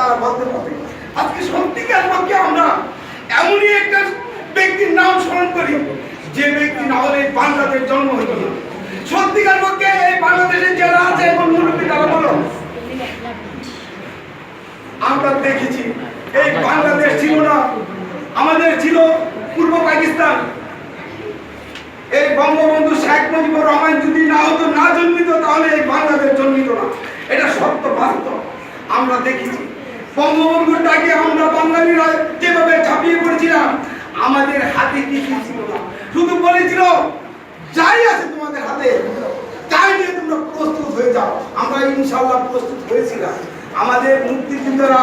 তারা বলতে পারবে। আজকে সত্যিকার পক্ষে আমরা এমনই একটা ব্যক্তির নাম স্মরণ করি যে ব্যক্তি না হলে বাংলাদেশ জন্ম হইত না। সত্যিকার পক্ষে এই বাংলাদেশের যারা আছে এখন মুরব্বী তারা বলো, আমরা দেখেছি এই বাংলাদেশ ছিল না, আমাদের ছিল পূর্ব পাকিস্তান। এই বঙ্গবন্ধু শেখ মুজিবুর রহমান যদি না হতো, না জন্মিত, তাহলে এই বাংলাদেশ জন্মিত না। এটা সত্য বাস্তব। আমরা দেখেছি বঙ্গবন্ধুর ডাকে আমরা বাঙালিরা যেভাবে ঝাঁপিয়ে পড়েছিলাম, আমাদের হাতে কিছু ছিল না, শুধু বলেছিল যাই আছে তোমাদের হাতে তাই নিয়ে তোমরা প্রস্তুত হয়ে যাও। আমরা ইনশাআল্লাহ প্রস্তুত হয়েছিলাম। আমাদের মুক্তিযোদ্ধারা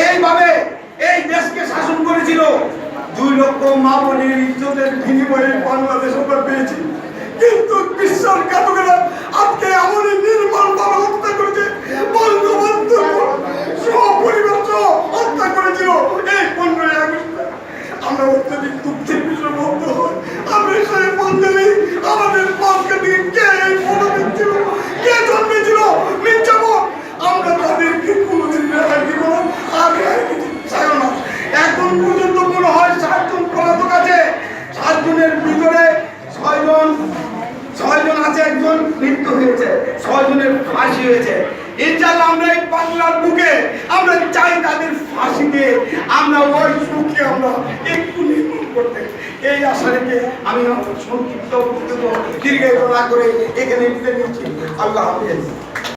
এইভাবে এই দেশকে শাসন করেছিল। 2 লক্ষ মা বোনের ইজ্জতের বিনিময়ে বাংলাদেশ আমরা পেয়েছি। কিন্তু বিশ্বাসঘাতকেরা আজকে এমনই নির্মমভাবে হত্যা করেছে, বঙ্গবন্ধু সপরিবার হত্যা করেছিল এই 15ই আগস্ট। আমরা অত্যধিক দুঃখের বিষয় বলতে হয়, আমরা সেই বাঙালি আমাদের মাঝখান থেকে কে এই ফটো দিচ্ছিল, কে জন্মেছিল মির্জাপুর, আমরা তাদেরকে কোনোদিন রেহাই দিব না, আর রেহাই দিতে চাই না। এখন পর্যন্ত মনে হয় 7 জন পলাতক আছে, 7 জনের ভিতরে 6 জন আছে, একজন মৃত্যু হয়েছে, 6 জনের ফাঁসি হয়েছে। ইনশাআল্লাহ আমরা এই বাংলার বুকে আমরা চাই তাদের ফাঁসি দিয়ে আমরা ওই সুখে আমরা একটু নির্মূল করতে। এই আশা রেখে আমি আমার সংক্ষিপ্ত বক্তব্য দীর্ঘায়িত না করে এখানে বিদায় নিচ্ছি। আল্লাহ হাফেজ।